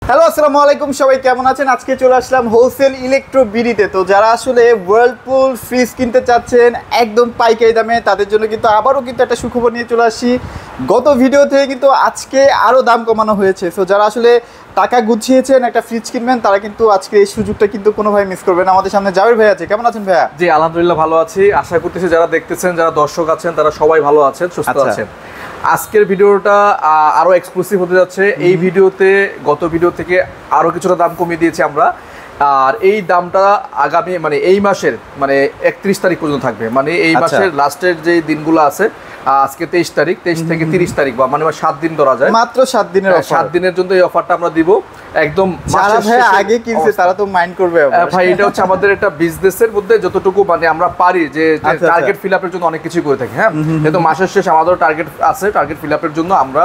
Hello আসসালামু আলাইকুম, সবাই কেমন আছেন? আজকে চলে আসলাম হোলসেল ইলেকট্রো বিডিতে। তো যারা আসলে ওয়ার্লপুল ফ্রিজ কিনতে চাচ্ছেন একদম পাইকারি দামে, তাদের জন্য কিন্তু আবারও কিন্তু একটা সুখবর নিয়ে চলে আসি। গত ভিডিও থেকে কিন্তু আজকে আরও দাম কমানো হয়েছে। তো যারা আসলে টাকা গুছিয়েছেন একটা ফ্রিজ কিনবেন, তারা কিন্তু আজকে এই সুযোগটা কিন্তু কোনোভাবে মিস করবেন। আমাদের সামনে জাবির ভাই আছে, কেমন আছেন ভাইয়া? জি আলহামদুলিল্লাহ ভালো আছি। আশা করতেছি যারা দেখতেছেন, যারা দর্শক আছেন, তারা সবাই ভালো আছেন, সুস্থ আছেন। আজকের ভিডিওটা আরো এক্সক্লুসিভ হতে যাচ্ছে। এই ভিডিওতে গত ভিডিও থেকে আরো কিছুটা দাম কমিয়ে দিয়েছি আমরা, আর এই দামটা আগামী এই মাসের 31 তারিখ পর্যন্ত থাকবে। এই মাসের লাস্টের যে দিনগুলো আছে, আজকে 23 তারিখ, 23 থেকে 30 তারিখ বা 7 দিন ধরা যায়, মাত্র 7 দিনের অফার। 7 দিনের জন্য এই অফারটা আমরা দিব একদম। যারা ভাই আগে কিনছে তারা তো মাইন্ড করবে ভাই, এটা হচ্ছে আমাদের একটা বিজনেসের মধ্যে যতটুকু আমরা পারি যে টার্গেট ফিল আপের জন্য অনেক কিছু করে থাকি। হ্যাঁ, কিন্তু মাসের শেষ আমাদের টার্গেট আছে, টার্গেট ফিল আপের জন্য আমরা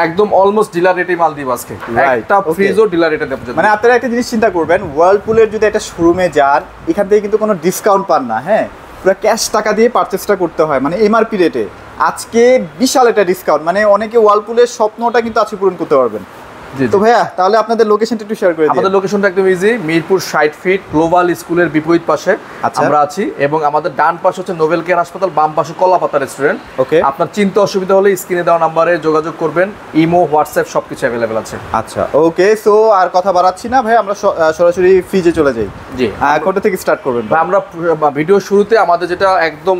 একদম অলমোস্ট ডিলার রেটে মাল দিব আজকে। একটা ফ্রিজও ডিলার রেটে দেব। আপনারা একটা জিনিস চিন্তা করবেন, ওয়ার্লপুলের যদি একটা শোরুমে যান, এখান থেকে কিন্তু কোনো ডিসকাউন্ট পান না। হ্যাঁ, পুরো ক্যাশ টাকা দিয়ে পারচেসটা করতে হয়, এমআরপি রেটে। আজকে বিশাল একটা ডিসকাউন্ট, অনেকে ওয়ার্লপুলের স্বপ্নটা কিন্তু আজকে পূরণ করতে পারবেন। তো ভাইয়া, তাহলে আপনাদের লোকেশনটা একটু শেয়ার করে দিন। আমাদের লোকেশনটা একদম ইজি, মিরপুর 60 ফিট গ্লোবাল স্কুলের বিপরীত পাশে আমরা আছি, এবং আমাদের ডান পাশে হচ্ছে নোবেল কেয়ার হাসপাতাল, বাম পাশে কলাপাতা রেস্টুরেন্ট। ওকে, আপনার চিন্তা অসুবিধা হলে স্ক্রিনে দেওয়া নম্বরে যোগাযোগ করবেন। ইমো, হোয়াটসঅ্যাপ সবকিছু অ্যাভেলেবেল আছে। আচ্ছা, ওকে। সো আর কথা বাড়াচ্ছি না ভাই, আমরা সরাসরি ফ্রিজে চলে যাই। জি, কোনটা থেকে স্টার্ট করবেন? আমরা ভিডিও শুরুতে আমাদের যেটা একদম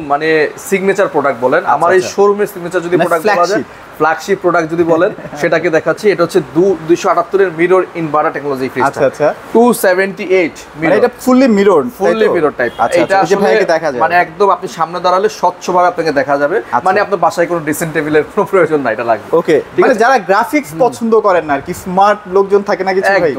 সিগনেচার প্রোডাক্ট বলেন, আমার এই শোরুমের সিগনেচার যদি প্রোডাক্ট বলা যায়, ফ্ল্যাগশিপ প্রোডাক্ট যদি বলেন, সেটাকে দেখাচ্ছি। এটা হচ্ছে 278 এর মিরর ইনভার্টার টেকনোলজি ফ্রিজ। আচ্ছা, 278 মিরর, এটা ফুললি মিরর টাইপ। এটা দেখা যায়, একদম আপনি সামনে দাঁড়ালে স্বচ্ছভাবে আপনাকে দেখা যাবে। আপনার বাসায় কোনো ড্রেসিং টেবিলের কোনো প্রয়োজন নাই, এটা লাগবে। ওকে, যারা গ্রাফিক্স পছন্দ করেন না আর কি, স্মার্ট লোকজন থাকে না কিছু ভাই,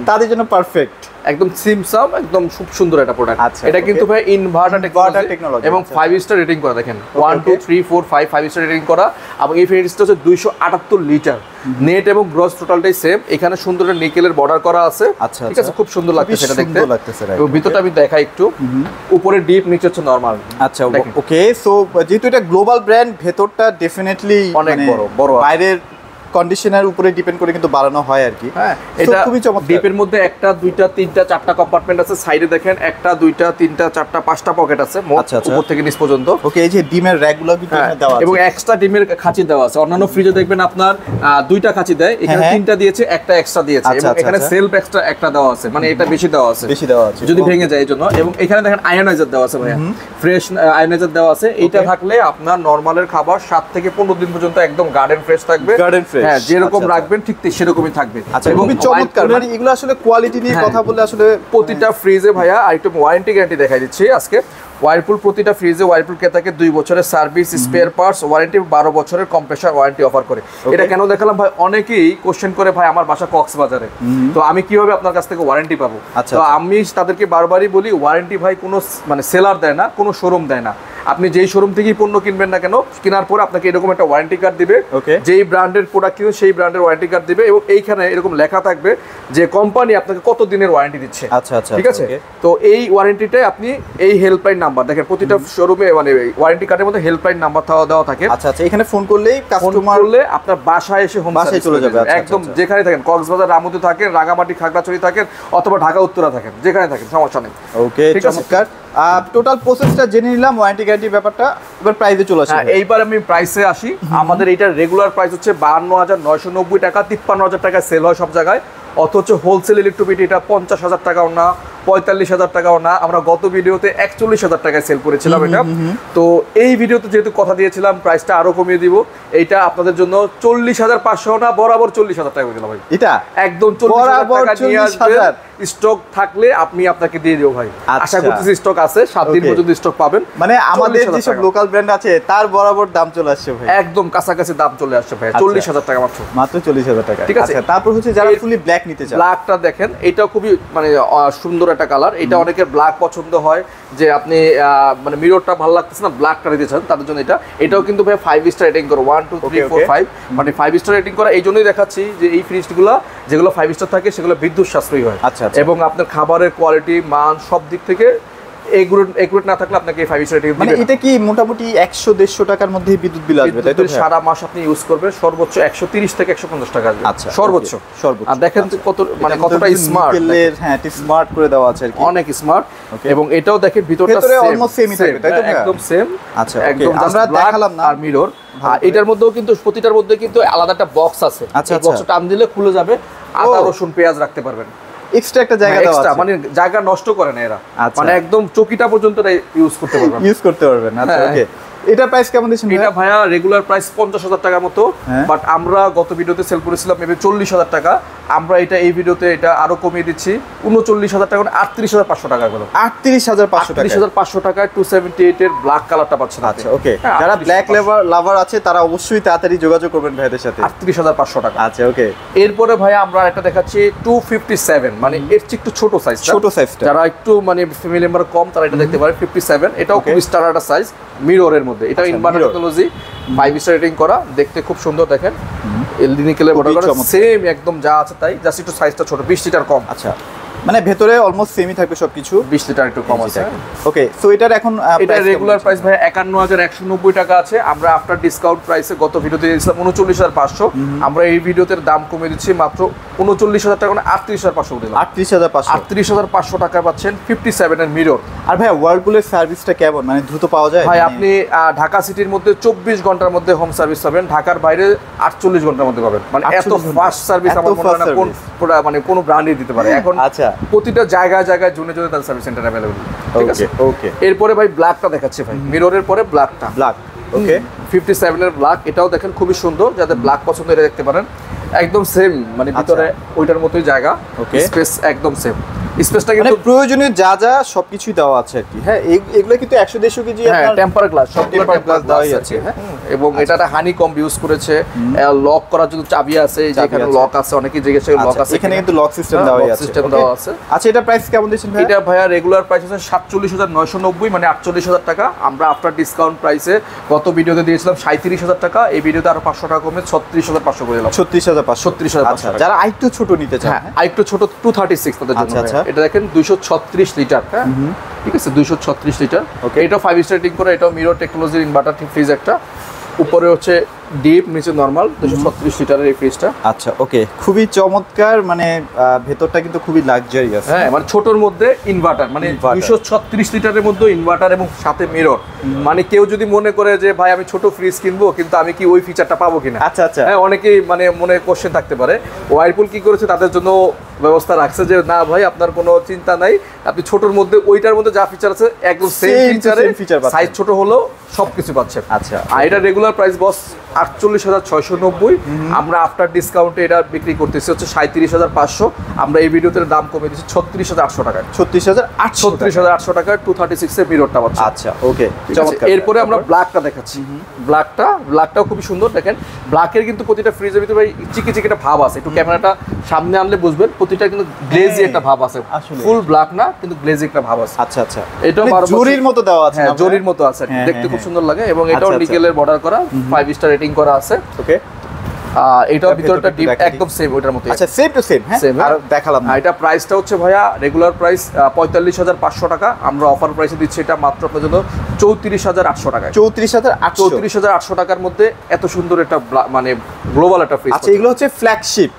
তাদের জন্য পারফেক্ট, একদম সিমসাম, একদম খুব সুন্দর একটা প্রোডাক্ট। এটা কিন্তু ভাই ইনভার্টার টেকনোলজি এবং 5 স্টার রেটিং করা। দেখেন 1 2 3 4 5 স্টার রেটিং করা, এবং এই ফ্রিজটা হচ্ছে 278 লিটার। নেট এবং গ্রস টোটালটাই সেম। এখানে সুন্দর একটা নিকেলের বর্ডার করা আছে। ঠিক আছে, খুব সুন্দর লাগতেছে এটা দেখতে। এবং ভিতরটা আমি দেখাই একটু, উপরে ডিপ, নিচে হচ্ছে নরমাল। আচ্ছা, ওকে। সো যেহেতু এটা গ্লোবাল ব্র্যান্ড, ভেতরটা ডেফিনেটলি অনেক বড় বাইরের কন্ডিশনের উপরে ডিপেন্ড করে কিন্তু বাড়ানো হয় আর কি। হ্যাঁ, এটা খুবই চমৎকার। ডিপের মধ্যে 1 2 3 4 টা কম্পার্টমেন্ট আছে। সাইডে দেখেন 1 2 3 4 5 টা পকেট আছে উপর থেকে নিচ পর্যন্ত। ওকে, এই যে ডিমের র‍্যাকগুলো কিন্তু এখানে দেওয়া আছে, এবং এক্সট্রা ডিমের খাঁচি দেওয়া আছে। অন্যান্য ফ্রিজে দেখবেন আপনার 2টা খাঁচি দেয়, এখানে 3টা দিয়েছে, একটা এক্সট্রা দিয়েছে, এবং এখানে সেলফ এক্সট্রা একটা দেওয়া আছে, এটা বেশি দেওয়া আছে যদি ভেঙে যায় এজন্য। এবং এখানে দেখেন আয়োনাইজার দেওয়া আছে ভাইয়া, ফ্রেশ আয়োনাইজার দেওয়া আছে। এইটা থাকলে আপনার নরমালের খাবার 7 থেকে 15 দিন পর্যন্ত একদম গার্ডেন ফ্রেশ থাকবে। হ্যাঁ, যেরকম ঠিক সেরকমই থাকবে। এবং চমৎকার, এগুলো আসলে কোয়ালিটি নিয়ে কথা বলে আসলে প্রতিটা ফ্রিজে ভাইয়া আরেকটু ওয়ারেন্টি গ্যারান্টি দেখাই দিচ্ছি আজকে। ওয়ারপুল প্রতিটা ফ্রিজে ওয়ারপুল কে থাকে 2 বছরের সার্ভিস, স্পেয়ার পার্টস ওয়ারেন্টি, 12 বছরের কম্প্রেসার ওয়ারেন্টি অফার করে। এটা কেন দেখালাম ভাই, অনেকেই কোশ্চেন করে ভাই আমার বাসা কক্সবাজারে, তো আমি কিভাবে আপনার কাছ থেকে ওয়ারেন্টি পাবো? তো আমি তাদেরকে বারবারই বলি, ওয়ারেন্টি ভাই কোনো সেলার দেয় না, কোনো শোরুম দেয় না। আপনি যেই শোরুম থেকেই পণ্য কিনবেন না কেন, কেনার পর আপনাকে এরকম একটা ওয়ারেন্টি কার্ড দিবে। যেই ব্র্যান্ডের প্রোডাক্ট কিনবেন সেই ব্র্যান্ডের ওয়ারেন্টি কার্ড দিবে, এবং এইখানে এরকম লেখা থাকবে যে কোম্পানি আপনাকে কত দিনের ওয়ারেন্টি দিচ্ছে। ঠিক আছে, তো এই ওয়ারেন্টিটাই আপনি এই হেল্পলাইন নাম্বার দেখেন, প্রতিটা শোরুমে ওয়ারেন্টি কার্ডের মধ্যে হেল্পলাইন নাম্বার দেওয়া থাকে। আচ্ছা, এখানে ফোন করলেই কাস্টমার আপনার বাসায় এসে হোম সার্ভিস চলে যাবে। একদম যেখানে থাকেন, কক্সবাজার, রামুতে থাকেন, রাঙামাটি, খাগড়াছড়ি থাকেন, অথবা ঢাকা উত্তরা থাকেন, যেখানে থাকেন সমস্যা নেই। ওকে, চমৎকার। টোটাল প্রসেসটা জেনে নিলাম, ওয়ারেন্টি গ্যারান্টি ব্যাপারটা। এবার প্রাইসে চলে আসি। এইবার আমি প্রাইসে আসি। আমাদের এইটার রেগুলার প্রাইস হচ্ছে 52,990 টাকা, 53,000 টাকায় সেল হয় সব জায়গায়। অথচ হোলসেল ইলেকট্রোবিটি এটা 50,000 টাকাও না, 45,000 টাকাও না। আমরা গত ভিডিওতে 41,000 টাকায় সেল করেছিলাম এটা। তো এই ভিডিওতে যেহেতু কথা দিয়েছিলাম প্রাইসটা আরো কমিয়ে দিব, এইটা আপনাদের জন্য 40,500 না, বরাবর 40,000 টাকা দিলাম ভাই। এটা একদম 40,000 টাকা নিয়ে আসবেন। স্টক থাকলে আমি আপনাকে দিয়ে দেব ভাই। আশা করতেছি স্টক আছে, 7 দিন পর্যন্ত স্টক পাবেন। আমাদের যেসব লোকাল ব্র্যান্ড আছে তার বরাবর দাম চলে আসছে ভাই, একদম কাছাকাছি দাম চলে আসছে ভাই। 40,000 টাকা মাত্র 40,000 টাকা। ঠিক আছে, তারপর হচ্ছে যারা ফুলি ব্ল্যাক নিতে চায়, ব্ল্যাকটা দেখেন, এটা খুবই সুন্দর একটা কালার। এটা অনেকের ব্ল্যাক পছন্দ হয়, যে আপনি মিররটা ভালো লাগতেছে না, ব্ল্যাকটা নিতে চান, তাদের জন্য এটাও কিন্তু ভাই 5 স্টার রেটিং করে, 1 2 3 4 5 5 স্টার রেটিং করা। এই জন্যই দেখাচ্ছি যে এই ফ্রিজগুলো যেগুলো 5 স্টার থাকে সেগুলো বিদ্যুৎ সাশ্রয়ী হয়, এবং আপনার খাবারের কোয়ালিটি, মান সব দিক থেকে একুরেট না থাকলে আপনাকে 5 স্টার রেটিং দিবে। মানে এটা কি মোটামুটি 100-150 টাকার মধ্যে বিদ্যুৎ বিল আসবে তাই তো? সারা মাস আপনি ইউজ করবেন সর্বোচ্চ 130 থেকে 150 টাকা আসবে। আচ্ছা, সর্বোচ্চ। আর দেখেন কত মানে কতটা স্মার্ট। হ্যাঁ, এটা স্মার্ট করে দেওয়া আছে আর কি, অনেক স্মার্ট। এবং এটাও দেখেন ভিতরটা অলমোস্ট সেমই থাকবে তাই তো? একদম সেম। আচ্ছা, একদম আমরা দেখালাম না আর মিরর। এটার মধ্যেও কিন্তু প্রতিটার মধ্যে কিন্তু আলাদা একটা বক্স আছে। আচ্ছা, এই বক্সটা টান দিলে খুলে যাবে, আদা রসুন পেঁয়াজ রাখতে পারবেন। এক্সট্রা একটা জায়গা দেওয়া আছে, মানে জায়গা নষ্ট করে না এরা, আচ্ছা। মানে একদম চকিটা পর্যন্ত ইউজ করতে পারবেন, ইউজ করতে পারবেন। আচ্ছা, ওকে। এটা প্রাইস কেমন দিচ্ছেন? এটা ভাইয়া রেগুলার প্রাইস 50,000 টাকার মতো, বাট আমরা গত ভিডিওতে সেল করেছিলাম মেবি 40,000 টাকা। আমরা এটা এই ভিডিওতে এটা আরো কমিয়ে দিচ্ছি 39,000 টাকা, 38,500 টাকা গেল। 38,500 টাকায় 278 এর ব্ল্যাক কালারটা পাচ্ছেন। আচ্ছা, ওকে। যারা ব্ল্যাক লাভার আছে তারা অবশ্যই তাড়াতাড়ি যোগাযোগ করবেন ভাইদের সাথে। 38,500 টাকা। আচ্ছা, ওকে। এরপরে ভাইয়া আমরা একটা দেখাচ্ছি 257, মানে এর চেয়ে একটু ছোট সাইজ, ছোট সাইজটা। যারা একটু মানে ফ্যামিলি মেম্বার কম তারা এটা দেখতে পারে। 57, এটাও খুব স্ট্যান্ডার্ড সাইজ, মিররের মধ্যে। এটা ইনভার্টার টেকনোলজি, 5 স্টার রেটিং করা, দেখতে খুব সুন্দর। দেখেন এলইডি নিকেলের বর্ডার করা, সেম একদম যা আছে তাই, জাস্ট একটু সাইজটা ছোট, 20 লিটার কম। আচ্ছা, মানে ভেতরে অলমোস্ট সেমই থাকবে সবকিছু, 20 লিটার একটু কম আছে। ওকে। সো এটার এখন এটা রেগুলার প্রাইস ভাই 51,190 টাকা আছে। আমরা আফটার ডিসকাউন্ট প্রাইসে গত ভিডিওতে দিয়েছিলাম 39,500, আমরা এই ভিডিওতে দাম কমিয়ে দিচ্ছি মাত্র 39,000 টাকা, মানে 38,500 দিলাম। 38,500 টাকা পাচ্ছেন 57 এর মিরর। আর ভাই ওয়ার্লপুলের সার্ভিসটা কেমন, মানে দ্রুত পাওয়া যায়? ভাই আপনি ঢাকা সিটির মধ্যে 24 ঘন্টার মধ্যে হোম সার্ভিস পাবেন, ঢাকার বাইরে 48 ঘন্টার মধ্যে পাবেন। মানে এত ফাস্ট সার্ভিস আমার মনে হয় না কোন মানে কোন ব্র্যান্ডই দিতে পারে এখন। আচ্ছা, প্রতিটা জায়গায় জায়গায় জোনে জোনে তার সার্ভিস সেন্টার अवेलेबल। ঠিক আছে, ওকে। এরপরে ভাই ব্ল্যাকটা দেখাচ্ছি ভাই, মিররের পরে ব্ল্যাকটা। ব্ল্যাক, ওকে। 57 এর ব্ল্যাক, এটাও দেখেন খুবই সুন্দর, যাদের ব্ল্যাক পছন্দ এটা দেখতে পারেন। একদম সেম, মানে ভিতরে ওইটার মতোই জায়গা, স্পেস একদম সেম। স্পেসটা কিন্তু প্রয়োজনীয় যা যা সবকিছুই দেওয়া আছে আর কি। হ্যাঁ, এগুলো কিন্তু 100-150 কেজি আপনার টেম্পার গ্লাস, সব টেম্পার গ্লাস দেওয়াই আছে। হ্যাঁ, এবং এটা একটা হানি কম্ব ইউজ করেছে, লক করার জন্য চাবি আছে, যেখানে লক আছে, অনেকেই জিজ্ঞেস করে লক আছে, এখানে কিন্তু লক সিস্টেম দেওয়াই আছে, সিস্টেম দেওয়া আছে। আচ্ছা, এটা প্রাইস কেমন দিচ্ছেন ভাই? এটা ভাইয়া রেগুলার প্রাইস আছে 47,990, মানে 48,000 টাকা। আমরা আফটার ডিসকাউন্ট প্রাইসে গত ভিডিওতে দিয়েছিলাম 37,000 টাকা, এই ভিডিওতে আরো 500 টাকা কমে 36,500 করে দিলাম। 36,500। যারা আরেকটু ছোট নিতে চান, আরেকটু ছোট 236 তাদের জন্য। এটা দেখেন 236 লিটার। হ্যাঁ, ঠিক আছে, 236 লিটার। এটাও 5 স্টার রেটিং করে, এটাও মিরর টেকনোলজির ইনভার্টার ফ্রিজ একটা, উপরে হচ্ছে ডিপ, নিচে নরমাল, 236 লিটারের এই ফ্রিজটা। আচ্ছা, ওকে। খুবই চমৎকার, মানে ভেতরটা কিন্তু খুবই লাক্সারিয়াস। হ্যাঁ, মানে ছোটর মধ্যে ইনভার্টার, মানে 236 লিটারের মধ্যে ইনভার্টার এবং সাথে মিরর। মানে কেউ যদি মনে করে যে ভাই আমি ছোট ফ্রিজ কিনবো কিন্তু আমি কি ওই ফিচারটা পাবো কিনা, আচ্ছা আচ্ছা, হ্যাঁ, অনেকেই মানে মনে কোশ্চেন থাকতে পারে। ওয়াইরপুল কি করেছে, তাদের জন্য ব্যবস্থা রাখছে যে না ভাই আপনার কোনো চিন্তা নাই, আপনি ছোটর মধ্যে ওইটার মধ্যে যা ফিচার আছে একদম সেম ফিচার, সাইজ ছোট হলেও সবকিছু পাচ্ছেন। আচ্ছা, আর এটা রেগুলার প্রাইস বস 48,690, আমরা আফটার ডিসকাউন্টে এটা বিক্রি করতেছি হচ্ছে 37,500। আমরা এই ভিডিওতে দাম কমে দিচ্ছি 36,800 টাকায়। 36,800 টাকায় 236 এর মিররটা পাচ্ছেন। আচ্ছা, ওকে। এরপরে আমরা ব্ল্যাকটা দেখাচ্ছি। ব্ল্যাকটাও খুবই সুন্দর। দেখেন ব্ল্যাকের কিন্তু প্রতিটা ফ্রিজের ভিতরে ভাই চিকি চিকি একটা ভাব আছে, একটু ক্যামেরাটা সামনে আনলে বুঝবেন, প্রতিটা কিন্তু গ্লেজি একটা ভাব আছে, ফুল ব্ল্যাক না কিন্তু গ্লেজি একটা ভাব আছে। আচ্ছা আচ্ছা, এটাও জরির মতো দেওয়া আছে, হ্যাঁ জরির মতো আছে, দেখতে খুব সুন্দর লাগে। এবং এটাও নিকেলের বর্ডার করা, 5 স্টার রেটিং করা আছে। ওকে। এটাও ভিতরটা ডিপ একদম সেম ওইটার মতো। আচ্ছা, সেম টু সেম। হ্যাঁ, আর দেখালাম। এটা প্রাইসটা হচ্ছে ভাইয়া রেগুলার প্রাইস 45,500 টাকা, আমরা অফার প্রাইসে দিচ্ছি এটা মাত্র আপনার জন্য 34,800 টাকায়। 34,800 টাকার মধ্যে এত সুন্দর একটা মানে গ্লোবাল একটা ফ্রিজ। আচ্ছা, এগুলো হচ্ছে ফ্ল্যাগশিপ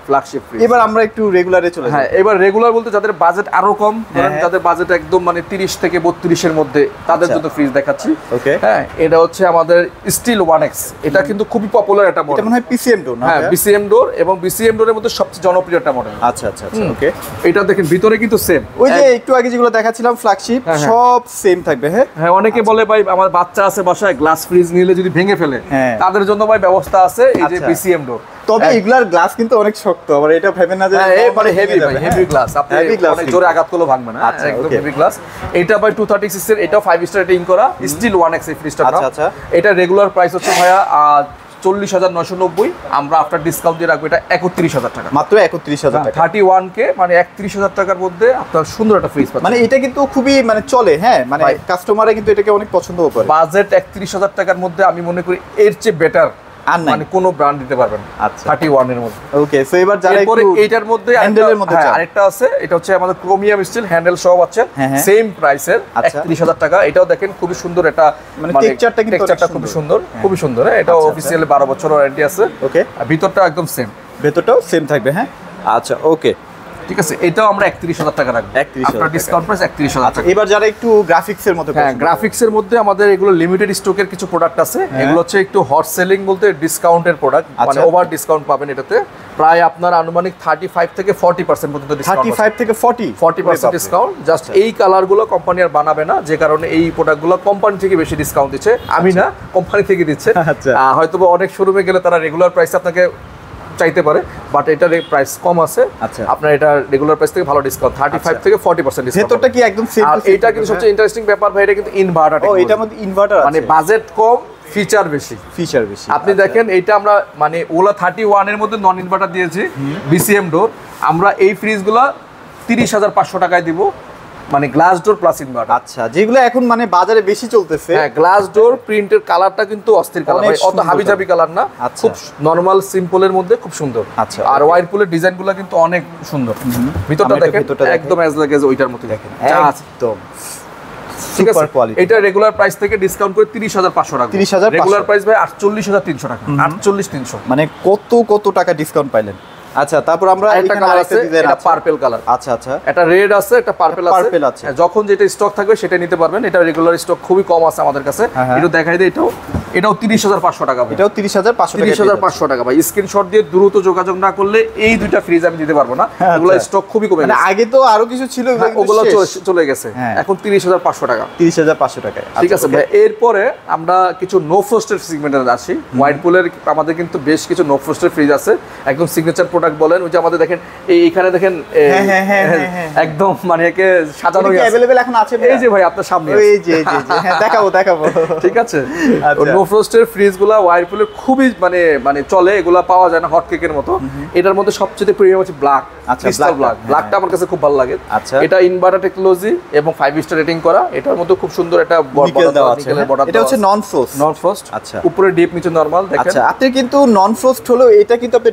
ফ্রিজ। এবার আমরা একটু রেগুলারে চলে যাই। হ্যাঁ, এবার রেগুলার বলতে যাদের বাজেট আরো কম, ধরেন যাদের বাজেট একদম মানে 30 থেকে 32 এর মধ্যে, তাদের জন্য ফ্রিজ দেখাচ্ছি। ওকে। হ্যাঁ, এটা হচ্ছে আমাদের স্টিল 1X, এটা কিন্তু খুবই পপুলার একটা মডেল। এটা মনে হয় পিসিএম ডোর না? হ্যাঁ, বিসিএম ডোর, এবং বিসিএম ডোরের মধ্যে সবচেয়ে জনপ্রিয় একটা মডেল। আচ্ছা আচ্ছা আচ্ছা, ওকে। এটা দেখেন ভিতরে কিন্তু সেম, ওই যে একটু আগে যেগুলো দেখাচ্ছিলাম ফ্ল্যাগশিপ, সব সেম থাকবে। হ্যাঁ হ্যাঁ, অনেকে বলে ভাই আমার বাচ্চা আছে বাসায়, গ্লাস ফ্রিজ নিলে যদি ভেঙে ফেলে, তাদের জন্য ভাই ব্যবস্থা আছে এই যে বিসিএম ডোর। তবে এগুলার গ্লাস কিন্তু অনেক শক্ত, আবার এটা ভেবে না যে মানে হেভি ভাই, হেভি গ্লাস, আপনি অনেক জোরে আঘাত করলে ভাঙবে না, একদম হেভি গ্লাস। এটা ভাই 236 এর, এটাও 5 স্টার রেটিং করা স্টিল 1X এই ফ্রিজটা। আচ্ছা আচ্ছা, এটা রেগুলার প্রাইস হচ্ছে ভাইয়া 40,990, আমরা আফটার ডিসকাউন্ট দিয়ে রাখবো এটা 31,000 টাকা, মাত্র 31,000 টাকা। 31K, মানে 31,000 টাকার মধ্যে আপনার সুন্দর একটা ফ্রিজ পাচ্ছেন। মানে এটা কিন্তু খুবই মানে চলে, হ্যাঁ, মানে কাস্টমাররা কিন্তু এটাকে অনেক পছন্দও করে। বাজেট 31,000 টাকার মধ্যে আমি মনে করি এর চেয়ে বেটার আর নাই মানে কোনো ব্র্যান্ড দিতে পারবেন আচ্ছা 31 এর মধ্যে। ওকে সো এবার যারা এরপরে একটু এইটার মধ্যে হ্যান্ডেলের মধ্যে চান। আরেকটা আছে, এটা হচ্ছে আমাদের ক্রোমিয়াম স্টিল হ্যান্ডেল সহ আছে হ্যাঁ, হ্যাঁ। সেম প্রাইসের আচ্ছা। 31000 টাকা। এটাও দেখেন খুবই সুন্দর, এটা মানে টেক্সচারটা কিন্তু টেক্সচারটা অনেক খুবই সুন্দর। সুন্দর, খুবই সুন্দর। হ্যাঁ, এটা আচ্ছা, অফিসিয়ালি 12 বছর ওয়ারেন্টি আছে। ওকে আর ভিতরটা একদম সেম, ভেতরটাও সেম থাকবে। হ্যাঁ আচ্ছা ওকে ঠিক আছে। এটাও আমরা 31000 টাকা রাখবো, 31,000 আপনার টাকা। ডিসকাউন্ট প্রাইস 31000 টাকা। এবার যারা একটু গ্রাফিক্সের মধ্যে হ্যাঁ, গ্রাফিক্সের মধ্যে আমাদের এগুলো লিমিটেড স্টকের কিছু প্রোডাক্ট আছে, এগুলো হচ্ছে একটু হট সেলিং বলতে ডিসকাউন্টের প্রোডাক্ট, মানে আচ্ছা। ওভার ডিসকাউন্ট পাবেন এটাতে। প্রায় আপনার আনুমানিক 35 থেকে 40% পর্যন্ত ডিসকাউন্ট, 35 থেকে 40% ডিসকাউন্ট। জাস্ট এই কালারগুলো কোম্পানি আর বানাবে না, যে কারণে এই প্রোডাক্টগুলো কোম্পানি থেকে বেশি ডিসকাউন্ট দিচ্ছে, আমি না, কোম্পানি থেকে দিচ্ছে। আচ্ছা। হয়তো অনেক শোরুমে গেলে তারা রেগুলার প্রাইস আপনাকে চাইতে পারে, বাট এটার প্রাইস কম আছে। আচ্ছা। আপনার এটা রেগুলার প্রাইস থেকে ভালো ডিসকাউন্ট, 35 থেকে 40% ডিসকাউন্ট। ভেতরটা কি একদম সেম? আর এটা কিন্তু সবচেয়ে ইন্টারেস্টিং ব্যাপার ভাই, এটা কিন্তু ইনভার্টার। ও এটার মধ্যে ইনভার্টার আছে, মানে বাজেট কম, ফিচার বেশি। ফিচার বেশি। আপনি দেখেন এইটা আমরা মানে ওলা 31 এর মধ্যে নন ইনভার্টার দিয়েছি, বিসিএম ডোর। আমরা এই ফ্রিজগুলা 30,500 টাকায় দিব, মানে গ্লাস ডোর প্লাস ইনভার্টার। আচ্ছা যেগুলো এখন মানে বাজারে বেশি চলতেছে। হ্যাঁ, গ্লাস ডোর প্রিন্টের কালারটা কিন্তু অস্থির কালার, অনেক অত সুন্দর হাবিজাবি কালার না, আচ্ছা। খুব নরমাল সিম্পলের মধ্যে খুব সুন্দর। আচ্ছা, আর ওয়াইরপুলের ডিজাইনগুলো কিন্তু অনেক সুন্দর। ভিতরটা আমি একটু দেখেন ভিতরটা দেখাই। একদম অ্যাজ লাইক এজ ওইটার মতো দেখেন, একদম ঠিক আছে। Super quality. এটা রেগুলার প্রাইস থেকে ডিসকাউন্ট করে 30,500 টাকা। 30,500 রেগুলার প্রাইস ভাই 48,300 টাকা, 48,300। মানে কত টাকা ডিসকাউন্ট পাইলেন। আচ্ছা তারপর আমরা একটা এখানে কালার আরেকটা আছে, ডিজাইন এটা আছে। Purple colour. আচ্ছা আচ্ছা এটা রেড আছে, একটা পার্পল আছে। purple আছে। হ্যাঁ, যখন যেটা স্টক থাকবে সেটা নিতে পারবেন। এটা রেগুলার স্টক খুবই কম আছে আমাদের কাছে। হ্যাঁ, হ্যাঁ। একটু দেখাই দিই, এটাও 30,500 টাকা ভাই। এটাও 30,500 টাকা। 30,500 টাকা ভাই। স্ক্রিনশট দিয়ে দ্রুত যোগাযোগ না করলে এই দুইটা ফ্রিজ আমি দিতে পারবো না, আচ্ছা। এগুলো স্টক খুবই কমে মানে গেছে। আগে তো আরো কিছু ছিল, হ্যাঁ, ওগুলো চলে গেছে, হ্যাঁ। এখন 30,500 টাকা। 30,500 টাকায়। ঠিক আছে ভাই। এরপরে আমরা কিছু নো ফ্রস্টের সেগমেন্টে আসি। ওয়াইরপুলের আমাদের কিন্তু বেশ কিছু নো ফ্রস্টের ফ্রিজ আছে, একদম সিগনেচার প্রোডাক্ট বলেন। ওই যে আমাদের দেখেন এইখানে দেখেন হ্যাঁ। একদম মানে একে সাজানো এটা কি अवेलेबल এখন আছে? এই যে ভাই আপনার সামনে এই যে হ্যাঁ দেখাবো। ঠিক আছে। আচ্ছা। নো ফ্রস্টের ফ্রিজগুলো ওয়াইরপুলের খুবই মানে চলে, এগুলা পাওয়া যায় না হট কেকের মতো। এটার মধ্যে সবচেয়ে প্রিমিয়াম হচ্ছে ব্ল্যাক, আচ্ছা, ক্রিস্টাল ব্ল্যাক। ব্ল্যাকটা, ব্ল্যাকটা আমার কাছে খুব ভালো লাগে। আচ্ছা। এটা ইনভার্টার টেকনোলজি এবং 5 স্টার রেটিং করা। এটার মধ্যে খুব সুন্দর একটা নিকেল দেওয়া আছে। এটা হচ্ছে নন ফ্রস্ট। নন ফ্রস্ট। আচ্ছা। উপরে ডিপ, নিচে নরমাল। দেখেন আচ্ছা আপনি কিন্তু নন ফ্রস্ট হলো এটা কিন্তু আপনি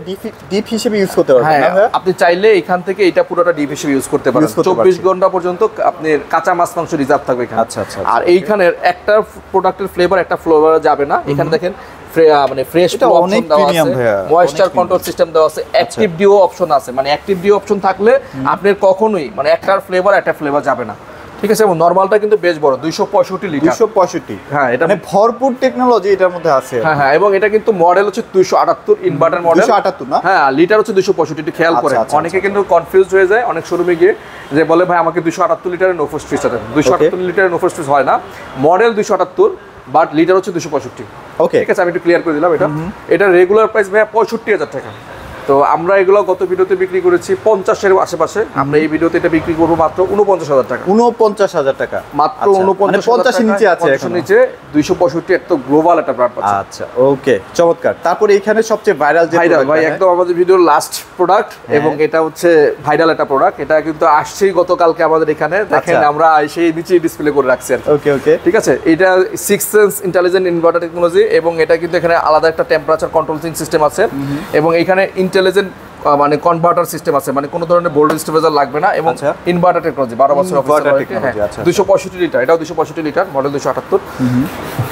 ডিপ হিসেবে ইউজ করতে পারবেন হ্যাঁ, না ভাইয়া? আপনি চাইলে এখান থেকে এটা পুরোটা ডিপ হিসেবে ইউজ করতে পারেন। Use করতে 24 পারছি। ঘন্টা পর্যন্ত আপনার কাঁচা মাছ মাংস রিজার্ভ থাকবে এখানে। আচ্ছা, আচ্ছা, আর এইখানের একটা প্রোডাক্টের ফ্লেভার একটা ফ্লেভার যাবে না। এখানে দেখেন মানে ফ্রেশ এটা অনেক প্রিমিয়াম ভাইয়া, ময়েশ্চার অনেক কন্ট্রোল সিস্টেম দেওয়া আছে, অ্যাক্টিভ ডিও অপশন আছে। মানে অ্যাক্টিভ ডিও অপশন থাকলে আপনার কখনোই মানে একটা ফ্লেভার যাবে না। ঠিক আছে। এবং নরমালটা কিন্তু বেশ বড়, 265 লিটার। 265। হ্যাঁ, এটা মানে ভরপুর টেকনোলজি এটার মধ্যে আছে। হ্যাঁ, এবং এটা কিন্তু মডেল হচ্ছে 278 ইনভার্টার মডেল। 278 না? হ্যাঁ, লিটার হচ্ছে 265। একটু খেয়াল করে, আচ্ছা, অনেকে কিন্তু কনফিউজড হয়ে যায় অনেক শোরুমে গিয়ে, যে বলে ভাই আমাকে 278 লিটারের নো ফ্রস্ট ফ্রিজ দেন। 278 লিটারের নো ফ্রস্ট ফ্রিজ হয় না, মডেল 278 বাট লিটার হচ্ছে 265। ওকে ঠিক আছে, আমি একটু ক্লিয়ার করে দিলাম। এটা রেগুলার প্রাইস ভাই 65,000 টাকা। তো আমরা এগুলো গত ভিডিওতে বিক্রি করেছি 50-এর আশেপাশে। আমরা এই ভিডিওতে এটা বিক্রি করবো মাত্র 49,000 টাকা। 49,000 টাকা মাত্র আচ্ছা, 49,000 মানে 50 নিচে আছে 50 এখন। নিচে 265 একটা গ্লোবাল একটা ব্র্যান্ড পাচ্ছে। আচ্ছা ওকে চমৎকার। তারপরে এখানে সবচেয়ে ভাইরাল যে ভাইরাল product ভাই, টা, একদম আমাদের ভিডিওর লাস্ট প্রোডাক্ট, এবং এটা হচ্ছে ভাইরাল একটা প্রোডাক্ট। এটা কিন্তু আসছেই গতকালকে আমাদের এখানে, দেখেন আচ্ছা। আমরা সেই নিচে ডিসপ্লে করে রাখছি আর কি। ওকে ঠিক আছে। এটা 6 সেন্স ইন্টেলিজেন্ট ইনভার্টার টেকনোলজি, এবং এটা কিন্তু এখানে আলাদা একটা টেম্পারেচার কন্ট্রোলিং সিস্টেম আছে, এবং এখানে ইন্টেলিজেন্ট মানে কনভার্টার সিস্টেম আছে, মানে কোনো ধরনের ভোল্টেজ স্টেবিলাইজার লাগবে না, এবং আচ্ছা। ইনভার্টার টেকনোলজি 12 বছর Inverter অফিসিয়াল ওয়ারেন্টি। technology, হ্যাঁ, আচ্ছা। 265 লিটার, এটাও 265 লিটার, মডেল 278।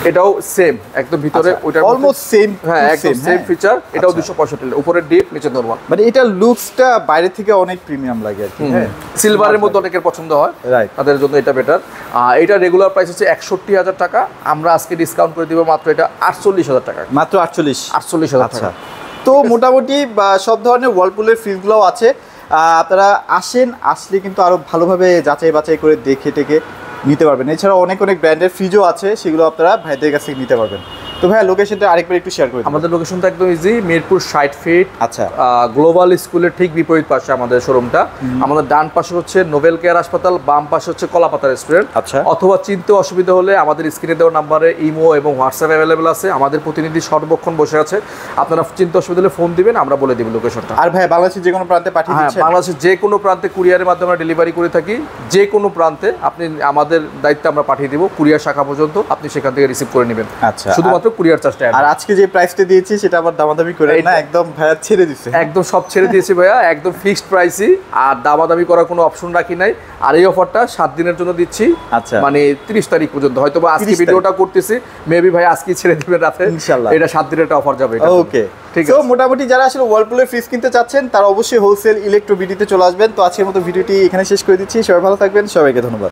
এটাও সেম একদম ভিতরে ওইটার অলমোস্ট সেম। হ্যাঁ, একদম সেম ফিচার। এটাও 265 লিটার, উপরে ডিপ, নিচে নরমাল। মানে এটা লুকসটা বাইরে থেকে অনেক প্রিমিয়াম লাগে আর কি। হ্যাঁ সিলভারের মধ্যে অনেকের পছন্দ হয়, রাইট। তাদের জন্য এটা বেটার। এটা রেগুলার প্রাইস হচ্ছে 61,000 টাকা, আমরা আজকে ডিসকাউন্ট করে দিব মাত্র এটা 48,000 টাকা। মাত্র 48,000 টাকা। তো মোটামুটি সব ধরনের ওয়ার্লপুলের ফ্রিজগুলোও আছে। আপনারা আসলে কিন্তু আরো ভালোভাবে যাচাই বাছাই করে দেখে টেকে নিতে পারবেন। এছাড়া অনেক ব্র্যান্ডের ফ্রিজও আছে, সেগুলো আপনারা ভাইদের কাছ থেকে নিতে পারবেন। তো ভাইয়া লোকেশনটা আরেকবার একটু শেয়ার করে দিন। আমাদের লোকেশনটা একদম ইজি, মিরপুর 60 ফিট। আচ্ছা। গ্লোবাল স্কুলের ঠিক বিপরীত পাশে আমাদের শোরুমটা। আমাদের ডান পাশে হচ্ছে নোবেল কেয়ার হাসপাতাল, বাম পাশে হচ্ছে কলাপাতা রেস্টুরেন্ট। আচ্ছা। অথবা চিনতে অসুবিধা হলে আমাদের স্ক্রিনে দেওয়া নাম্বারে ইমো এবং হোয়াটসঅ্যাপ অ্যাভেলেবেল আছে। আমাদের প্রতিনিধি সর্বক্ষণ বসে আছে, আপনারা চিনতে অসুবিধা হলে ফোন দিবেন, আমরা বলে দিব লোকেশনটা। আর ভাই বাংলাদেশের যে কোনো প্রান্তে পাঠিয়ে হ্যাঁ, দিচ্ছেন? বাংলাদেশের যে কোনো প্রান্তে কুরিয়ারের মাধ্যমে আমরা ডেলিভারি করে থাকি। যে কোনো প্রান্তে আপনি আমাদের দায়িত্বে আমরা পাঠিয়ে দিব, কুরিয়ার শাখা পর্যন্ত আপনি সেখান থেকে রিসিভ করে নেবেন। আচ্ছা। শুধুমাত্র কুরিয়ার চার্জটা আর আজকে যে প্রাইসটা দিয়েছি সেটা আবার দামাদামি করে না, একদম ভাইয়া ছেড়ে দিচ্ছে। একদম সব ছেড়ে দিয়েছি ভাইয়া, একদম ফিক্সড প্রাইসই, আর দামাদামি করার কোনো অপশন রাখি নাই। আর এই অফারটা 7 দিনের জন্য দিচ্ছি, আচ্ছা মানে 30 তারিখ পর্যন্ত। হয়তো বা আজকে 30 ভিডিওটা করতেছি, মেবি ভাই আজকেই ছেড়ে দিবেন রাতে ইনশাআল্লাহ। এটা 7 দিনের একটা অফার যাবে এটা। ওকে ঠিক তো আছে। মোটামুটি যারা আসলে ওয়ার্লপুলের ফ্রিজ কিনতে চাচ্ছেন তারা অবশ্যই হোলসেল ইলেকট্রো বিডিতে চলে আসবেন। তো আজকের মতো ভিডিওটি এখানে শেষ করে দিচ্ছি। সবাই ভালো থাকবেন, সবাইকে ধন্যবাদ।